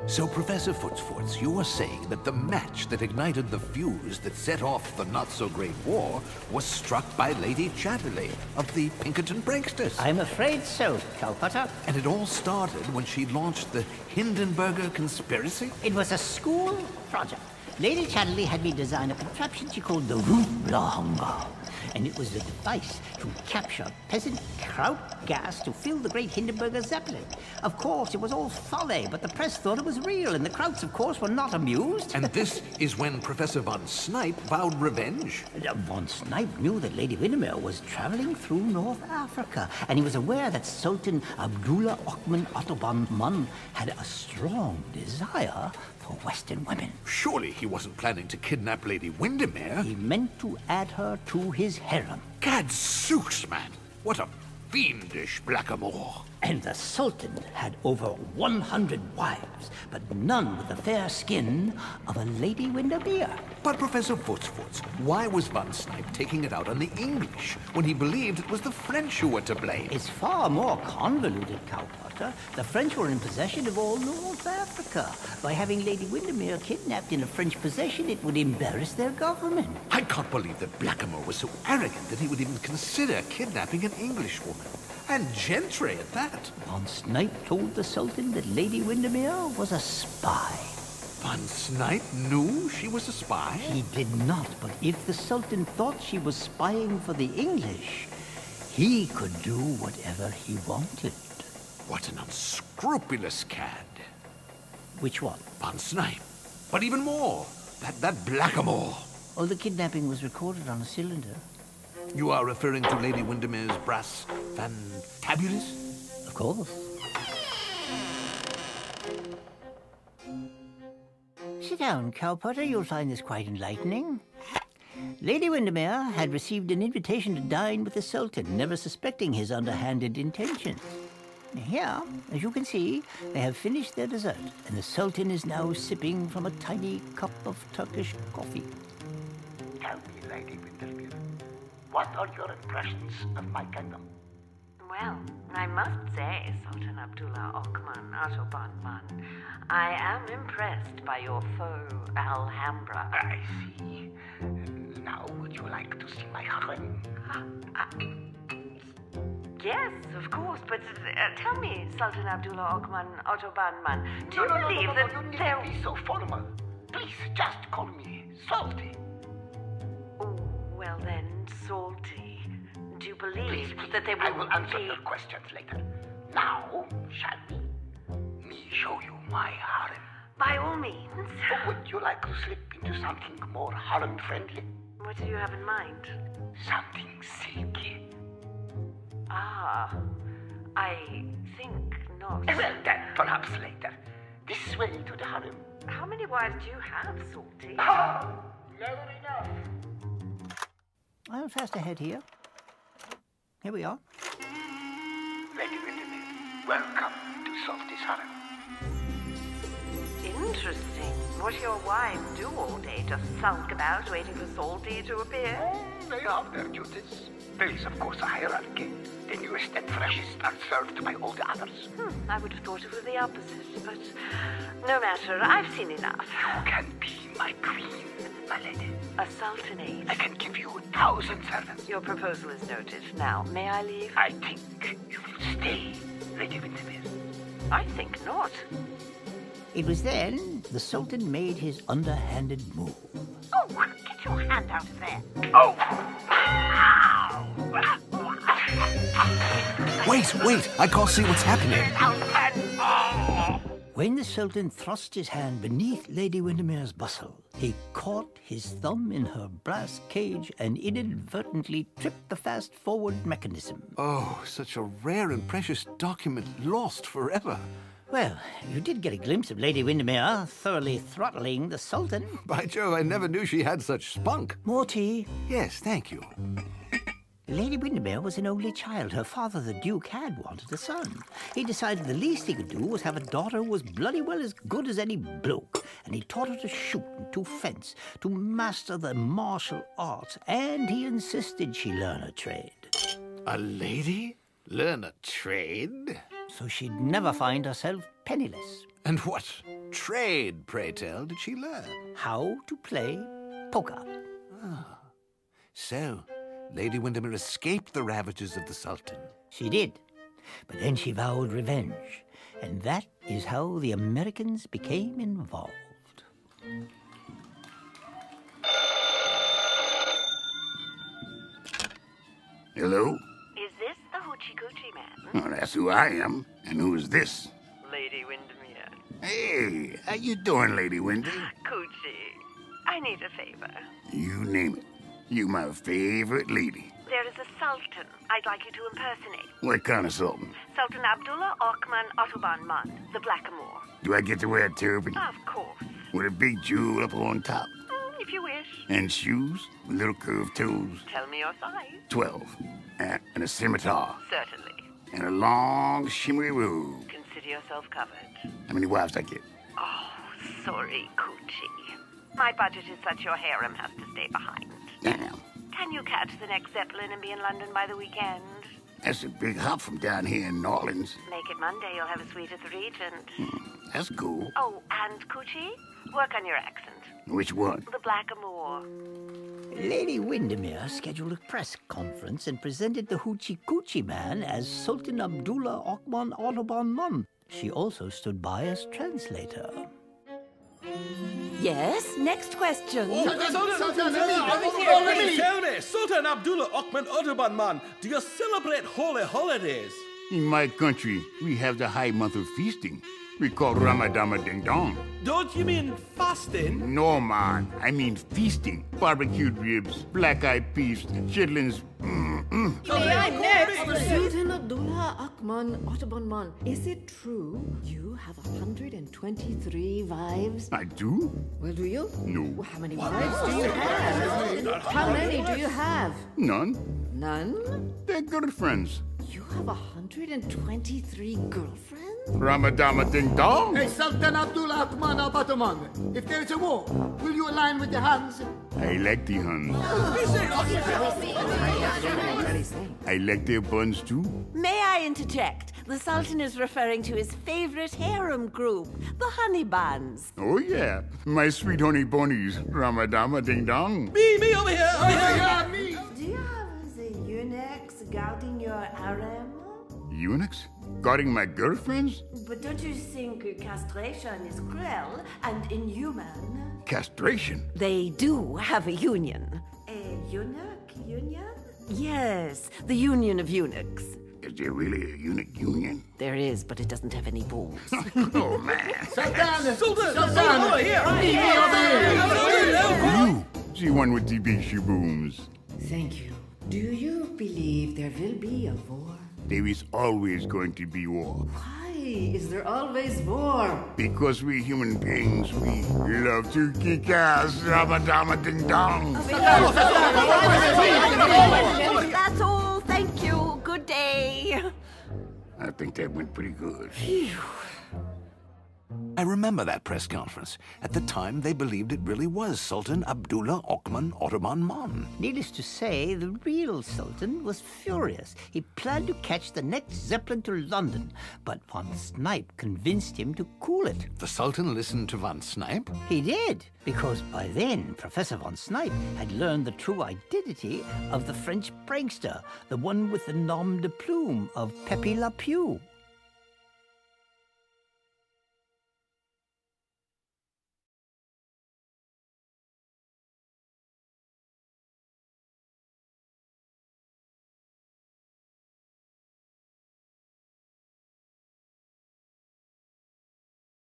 So, Professor Footsforts, you were saying that the match that ignited the fuse that set off the not-so-great war was struck by Lady Chatterley of the Pinkerton Pranksters. I'm afraid so, Calcutta. And it all started when she launched the Hindenburger conspiracy? It was a school project. Lady Chatterley had me design a contraption she called the Root-Blanc. And it was the device to capture peasant kraut gas to fill the great Hindenburger Zeppelin. Of course, it was all folly, but the press thought it was real, and the Krauts, of course, were not amused. And this is when Professor von Snipe vowed revenge? Von Snipe knew that Lady Windermere was traveling through North Africa, and he was aware that Sultan Abdullah Othman Ottoman had a strong desire for Western women. Surely he wasn't planning to kidnap Lady Windermere? He meant to add her to his harem. Gadzooks, man! What a fiendish blackamoor! And the Sultan had over 100 wives, but none with the fair skin of a Lady Windermere. But Professor Footsforts, why was von Snipe taking it out on the English when he believed it was the French who were to blame? It's far more convoluted, Cowpotter. The French were in possession of all North Africa. By having Lady Windermere kidnapped in a French possession, it would embarrass their government. I can't believe that Blackamoor was so arrogant that he would even consider kidnapping an Englishwoman. And gentry at that. Von Snipe told the Sultan that Lady Windermere was a spy. Von Snipe knew she was a spy? He did not, but if the Sultan thought she was spying for the English, he could do whatever he wanted. What an unscrupulous cad. Which one? Von Snipe. But even more, that Blackamoor. Oh, the kidnapping was recorded on a cylinder. You are referring to Lady Windermere's brass Fantabulous? Of course. Sit down, Cowpotter. You'll find this quite enlightening. Lady Windermere had received an invitation to dine with the Sultan, never suspecting his underhanded intentions. Here, as you can see, they have finished their dessert, and the Sultan is now sipping from a tiny cup of Turkish coffee. Tell me, Lady Windermere, what are your impressions of my kingdom? Well, I must say, Sultan Abdullah Othman Ottoman, I am impressed by your faux Alhambra. I see. Now, would you like to see my harem? Yes, of course, but tell me, Sultan Abdullah Othman Ottoman, do you No, believe that you need there... to be so formal. Please, just call me Salty. Oh, well then, Salty, do you believe Please, that they will I will answer be... your questions later. Now, shall we? Me show you my harem. By all means. Or would you like to slip into something more harem-friendly? What do you have in mind? Something silky. Ah, I think not. Well, then, perhaps later. This way to the harem. How many wives do you have, Salty? Never enough. I'm fast ahead here. Here we are. Lady Windermere, welcome to Salty's harem. Interesting. What do your wives do all day? Just sulk about waiting for Salty to appear? Oh, they have their duties. There is, of course, a hierarchy. The newest and freshest are served by all the others. I would have thought it was the opposite, but no matter. I've seen enough. You can be my queen, my lady. A sultanate. I can give you 1,000 servants. Your proposal is noted. Now, may I leave? I think you will stay, Lady Windermere. I think not. It was then the Sultan made his underhanded move. Oh, get your hand out of there. Oh! Wait, I can't see what's happening. When the Sultan thrust his hand beneath Lady Windermere's bustle, he caught his thumb in her brass cage and inadvertently tripped the fast-forward mechanism. Oh, such a rare and precious document lost forever. Well, you did get a glimpse of Lady Windermere thoroughly throttling the Sultan. By Jove, I never knew she had such spunk. More tea? Yes, thank you. Lady Windermere was an only child. Her father, the Duke, had wanted a son. He decided the least he could do was have a daughter who was bloody well as good as any bloke. And he taught her to shoot and to fence, to master the martial arts, and he insisted she learn a trade. A lady? Learn a trade? So she'd never find herself penniless. And what? trade, pray tell, did she learn? How to play poker. So, Lady Windermere escaped the ravages of the Sultan. She did. But then she vowed revenge. And that is how the Americans became involved. Hello? Is this the Hoochie Coochie Man? Oh, that's who I am. And who is this? Lady Windermere. Hey, how you doing, Lady Windy? Coochie, I need a favor. You name it. You my favorite lady. There is a sultan I'd like you to impersonate. What kind of sultan? Sultan Abdullah Ockman Ottoban Man, the Blackamoor. Do I get to wear a turban? Of course. With a big jewel up on top? If you wish. And shoes with little curved toes? Tell me your size. 12. And a scimitar. Certainly. And a long, shimmery robe. Consider yourself covered. How many wives I get? Oh, sorry, Coochie. My budget is such your harem has to stay behind. Damn. Can you catch the next Zeppelin and be in London by the weekend? That's a big hop from down here in New Orleans. Make it Monday, you'll have a suite at the Regent. That's cool. Oh, and Coochie, work on your accent. Which one? The Blackamoor. Lady Windermere scheduled a press conference and presented the Hoochie Coochie Man as Sultan Abdullah Ockman Ottoban Man. She also stood by as translator. Yes, next question. Tell me, Sultan Abdullah Ockman Ottoban Man, do you celebrate holy holidays? In my country, we have the high month of feasting. We call Ramadan Ding Dong. Don't you mean fasting? No, man. I mean feasting. Barbecued ribs, black-eyed peas, chitlins. Sultan Abdullah Ockman Ottoban Man, is it true you have 123 wives? I do? Well, do you? No. Well, how many wives do you have? How many do you have? None. None? They're girlfriends. You have 123 girlfriends? Ramadan Ding Dong. Hey, Sultan Abdullah Ockman al-Ottoman, if there is a war, will you align with the Huns? I like the Huns. I like their buns too. May I interject? The Sultan is referring to his favorite harem group, the Honey Buns. Oh yeah, my sweet honey bunnies. Ramadan Ding Dong. Me over here. Me. Do you have the eunuchs guarding your harem? Eunuchs? Guarding my girlfriends? But don't you think castration is cruel and inhuman? Castration? They do have a union. A eunuch union? Yes, the Union of Eunuchs. Is there really a eunuch union? There is, but it doesn't have any balls. Oh man. Sultan! Over here. You, the one with the big shabooms. Thank you. Do you believe there will be a war? There is always going to be war. Why is there always war? Because we human beings, we love to kick ass. Ramadan Ding Dong. That's all. Thank you. Good day. I think that went pretty good. I remember that press conference. At the time, they believed it really was Sultan Abdullah Ockman Ottoban Man. Needless to say, the real Sultan was furious. He planned to catch the next Zeppelin to London, but von Snipe convinced him to cool it. The Sultan listened to von Snipe. He did, because by then, Professor von Snipe had learned the true identity of the French prankster, the one with the nom de plume of Pepe Le Pew.